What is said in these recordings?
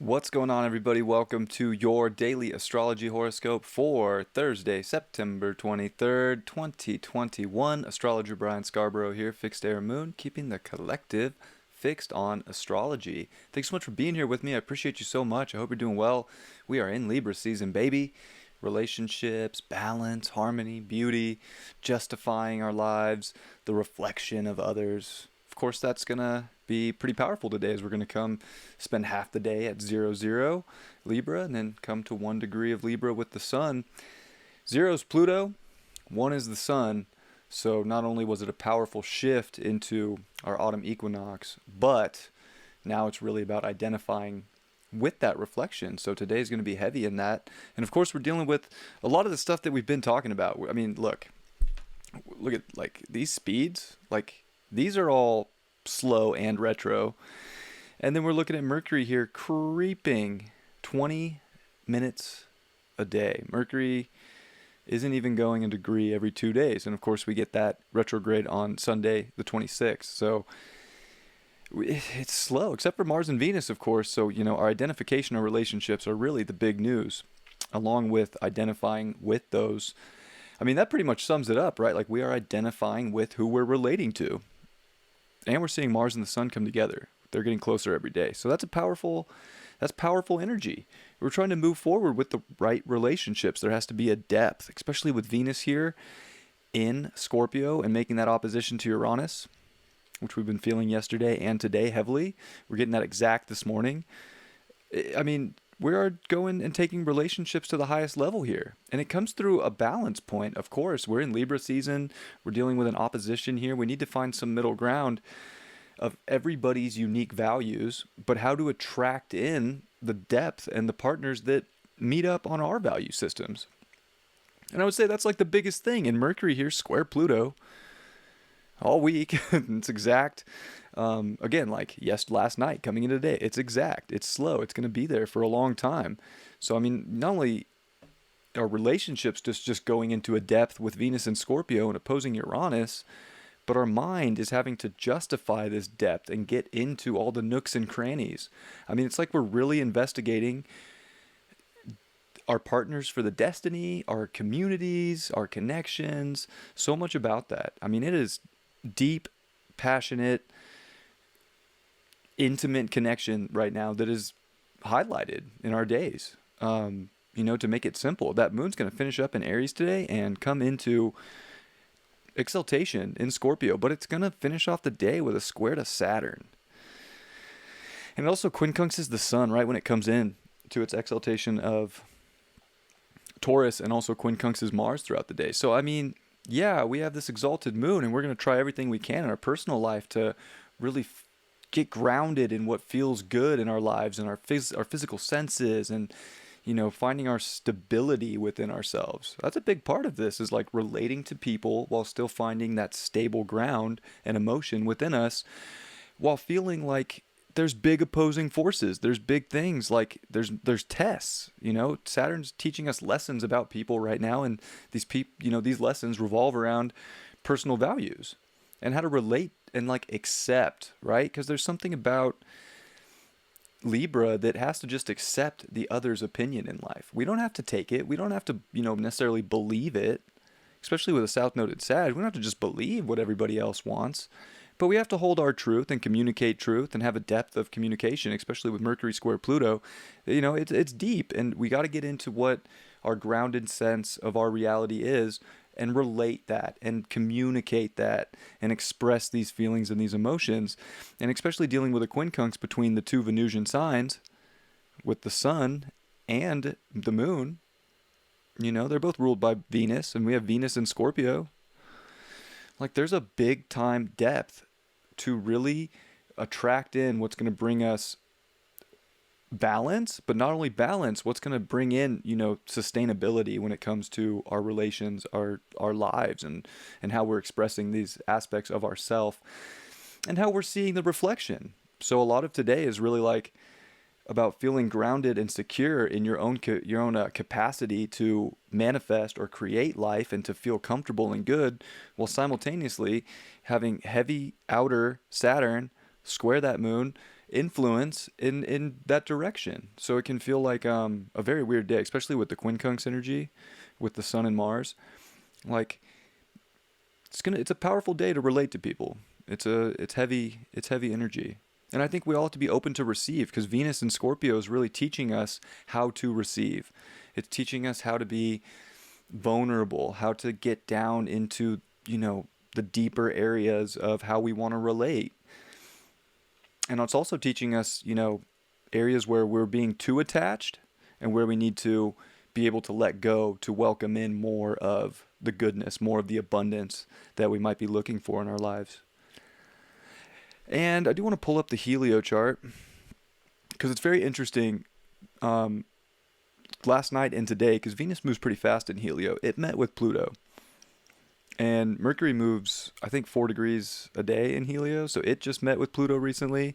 What's going on, everybody? Welcome to your daily astrology horoscope for Thursday, September 23rd, 2021. Astrologer Brian Scarborough here, Fixed Air Moon, keeping the collective fixed on astrology. Thanks so much for being here with me. I appreciate you so much. I hope you're doing well. We are in Libra season, baby. Relationships, balance, harmony, beauty, justifying our lives, the reflection of others. Of course, that's going to be pretty powerful today as we're going to come spend half the day at 0, Libra, and then come to 1 degree of Libra with the sun. 0 is Pluto, 1 is the sun. So not only was it a powerful shift into our autumn equinox, but now it's really about identifying with that reflection. So today is going to be heavy in that. And of course, we're dealing with a lot of the stuff that we've been talking about. I mean, look at like these speeds, like these are all slow and retro. And then we're looking at Mercury here creeping 20 minutes a day. Mercury isn't even going a degree every 2 days. And of course, we get that retrograde on Sunday, the 26th. So it's slow, except for Mars and Venus, of course. So, our identification of relationships are really the big news, along with identifying with those. I mean, that pretty much sums it up, right? Like we are identifying with who we're relating to. And we're seeing Mars and the sun come together. They're getting closer every day. So that's powerful energy. We're trying to move forward with the right relationships. There has to be a depth, especially with Venus here in Scorpio and making that opposition to Uranus, which we've been feeling yesterday and today heavily. We're getting that exact this morning. I mean, we are going and taking relationships to the highest level here. And it comes through a balance point, of course. We're in Libra season. We're dealing with an opposition here. We need to find some middle ground of everybody's unique values, but how to attract in the depth and the partners that meet up on our value systems. And I would say that's like the biggest thing. And Mercury here, square Pluto, all week. It's exact. Again, like last night coming into today, it's exact. It's slow. It's going to be there for a long time. So, I mean, not only are relationships just going into a depth with Venus and Scorpio and opposing Uranus, but our mind is having to justify this depth and get into all the nooks and crannies. I mean, it's like we're really investigating our partners for the destiny, our communities, our connections, so much about that. I mean, it is deep, passionate, intimate connection right now that is highlighted in our days. To make it simple, that moon's going to finish up in Aries today and come into exaltation in Scorpio, but it's going to finish off the day with a square to Saturn. And it also quincunxes the sun right when it comes in to its exaltation of Taurus, and also quincunxes Mars throughout the day. So, I mean, yeah, we have this exalted moon, and we're going to try everything we can in our personal life to really get grounded in what feels good in our lives and our physical senses, and finding our stability within ourselves. That's a big part of this, is like relating to people while still finding that stable ground and emotion within us, while feeling like there's big opposing forces. There's big things, like there's tests. Saturn's teaching us lessons about people right now, and these lessons revolve around personal values and how to relate and like accept, right? Because there's something about Libra that has to just accept the other's opinion in life. We don't have to take it. We don't have to, necessarily believe it, especially with a South Node at Sag. We don't have to just believe what everybody else wants, but we have to hold our truth and communicate truth and have a depth of communication, especially with Mercury square Pluto. It's deep, and we got to get into what our grounded sense of our reality is, and relate that and communicate that and express these feelings and these emotions. And especially dealing with a quincunx between the two Venusian signs with the sun and the moon. They're both ruled by Venus, and we have Venus in Scorpio. Like, there's a big time depth to really attract in what's going to bring us balance, but not only balance, what's going to bring in, sustainability when it comes to our relations, our lives, and how we're expressing these aspects of ourself and how we're seeing the reflection. So a lot of today is really like about feeling grounded and secure in your own capacity to manifest or create life and to feel comfortable and good, while simultaneously having heavy outer Saturn square that moon influence in that direction. So it can feel like a very weird day, especially with the quincunx energy, with the sun and Mars. Like it's a powerful day to relate to people. It's heavy energy. And I think we all have to be open to receive, because Venus in Scorpio is really teaching us how to receive. It's teaching us how to be vulnerable, how to get down into, the deeper areas of how we want to relate. And it's also teaching us, areas where we're being too attached and where we need to be able to let go to welcome in more of the goodness, more of the abundance that we might be looking for in our lives. And I do want to pull up the Helio chart because it's very interesting. Last night and today, because Venus moves pretty fast in Helio, it met with Pluto. And Mercury moves, I think, 4 degrees a day in Helio, so it just met with Pluto recently.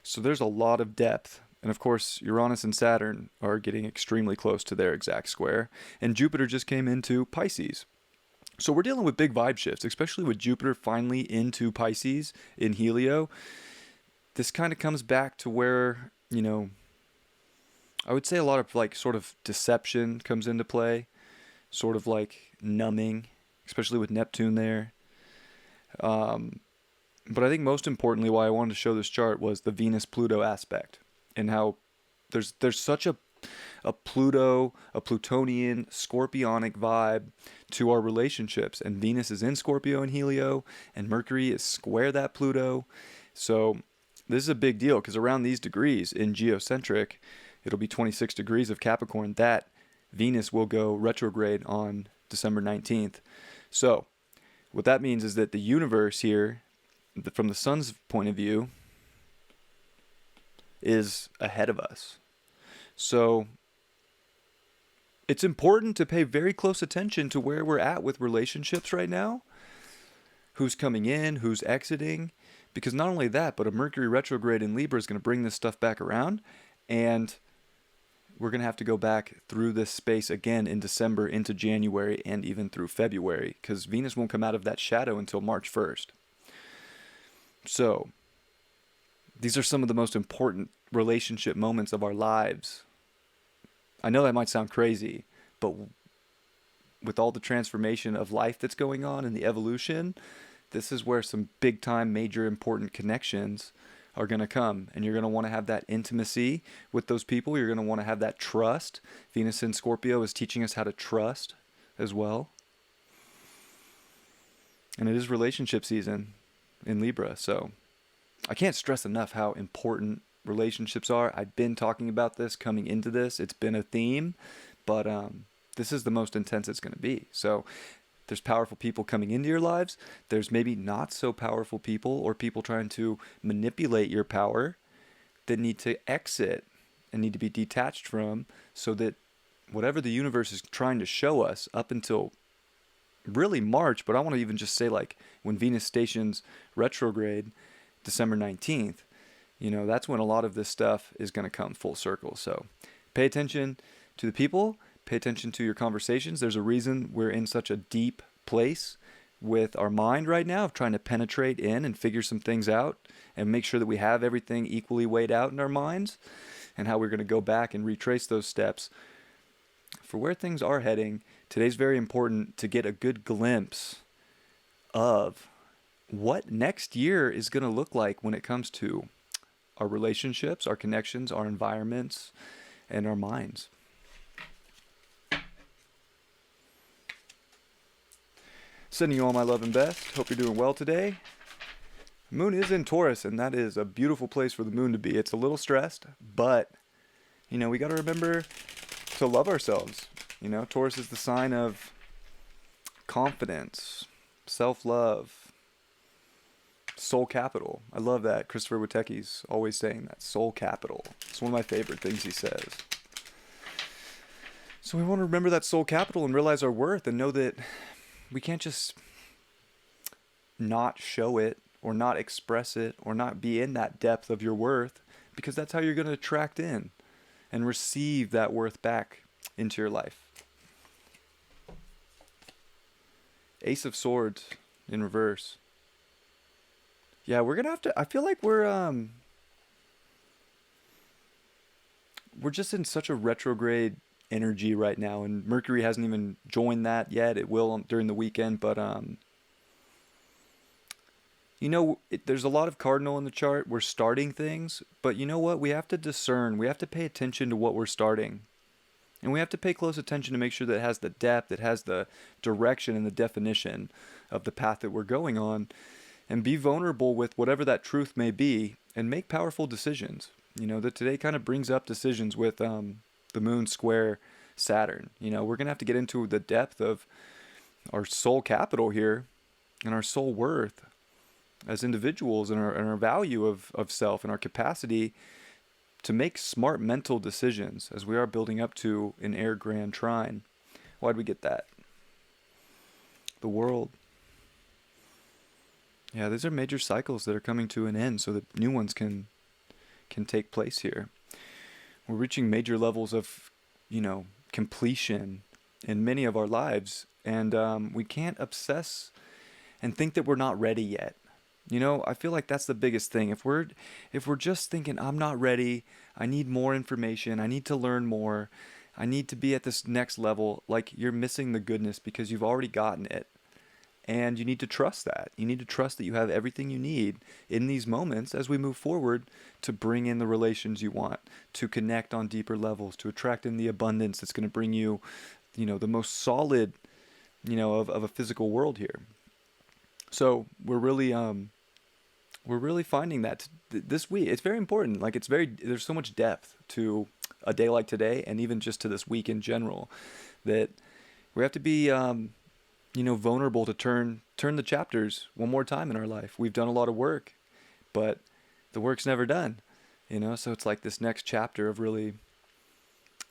So there's a lot of depth. And of course, Uranus and Saturn are getting extremely close to their exact square. And Jupiter just came into Pisces. So we're dealing with big vibe shifts, especially with Jupiter finally into Pisces in Helio. This kind of comes back to where, I would say a lot of like sort of deception comes into play, sort of like numbing, especially with Neptune there. But I think most importantly, why I wanted to show this chart was the Venus-Pluto aspect, and how there's such a Plutonian, Scorpionic vibe to our relationships. And Venus is in Scorpio and Helio, and Mercury is square that Pluto. So this is a big deal, because around these degrees in geocentric, it'll be 26 degrees of Capricorn, that Venus will go retrograde on December 19th. So what that means is that the universe here, from the sun's point of view, is ahead of us. So it's important to pay very close attention to where we're at with relationships right now, who's coming in, who's exiting, because not only that, but a Mercury retrograde in Libra is going to bring this stuff back around, and we're going to have to go back through this space again in December into January and even through February, because Venus won't come out of that shadow until March 1st. So these are some of the most important relationship moments of our lives. I know that might sound crazy, but with all the transformation of life that's going on and the evolution, this is where some big time, major, important connections are going to come. And you're going to want to have that intimacy with those people. You're going to want to have that trust. Venus in Scorpio is teaching us how to trust as well. And it is relationship season in Libra. So I can't stress enough how important relationships are. I've been talking about this coming into this. It's been a theme, but this is the most intense it's going to be. So there's powerful people coming into your lives. There's maybe not so powerful people, or people trying to manipulate your power, that need to exit and need to be detached from, so that whatever the universe is trying to show us up until really March, but I want to even just say like when Venus stations retrograde December 19th, that's when a lot of this stuff is going to come full circle. So pay attention to the people, pay attention to your conversations. There's a reason we're in such a deep place with our mind right now, of trying to penetrate in and figure some things out and make sure that we have everything equally weighed out in our minds, and how we're going to go back and retrace those steps for where things are heading. Today's very important to get a good glimpse of what next year is going to look like when it comes to our relationships, our connections, our environments, and our minds. Sending you all my love and best. Hope you're doing well today. Moon is in Taurus, and that is a beautiful place for the moon to be. It's a little stressed, but, we got to remember to love ourselves. Taurus is the sign of confidence, self-love, soul capital. I love that. Christopher Witecki's always saying that, soul capital. It's one of my favorite things he says. So we want to remember that soul capital and realize our worth, and know that we can't just not show it or not express it or not be in that depth of your worth, because that's how you're going to attract in and receive that worth back into your life. Ace of Swords in reverse. Yeah, we're going to have to, I feel like we're we're just in such a retrograde energy right now, and Mercury hasn't even joined that yet. It will during the weekend, but there's a lot of cardinal in the chart. We're starting things, but you know what? We have to discern. We have to pay attention to what we're starting. And we have to pay close attention to make sure that it has the depth, it has the direction and the definition of the path that we're going on, and be vulnerable with whatever that truth may be and make powerful decisions. That today kind of brings up decisions with the moon square Saturn. We're going to have to get into the depth of our soul capital here and our soul worth as individuals, and our value of self and our capacity to make smart mental decisions as we are building up to an air grand trine. Why'd we get that? The world. Yeah, these are major cycles that are coming to an end so that new ones can take place here. We're reaching major levels of, completion in many of our lives, and we can't obsess and think that we're not ready yet. I feel like that's the biggest thing. If we're just thinking, I'm not ready, I need more information, I need to learn more, I need to be at this next level, like you're missing the goodness because you've already gotten it. And you need to trust that. You need to trust that you have everything you need in these moments as we move forward to bring in the relations you want, to connect on deeper levels, to attract in the abundance that's going to bring you, the most solid, of a physical world here. So we're really finding that this week. It's very important. Like there's so much depth to a day like today, and even just to this week in general, that we have to be, vulnerable to turn the chapters one more time in our life. We've done a lot of work, but the work's never done, So it's like this next chapter of really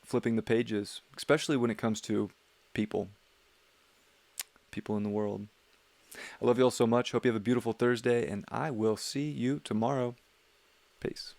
flipping the pages, especially when it comes to people in the world. I love you all so much. Hope you have a beautiful Thursday, and I will see you tomorrow. Peace.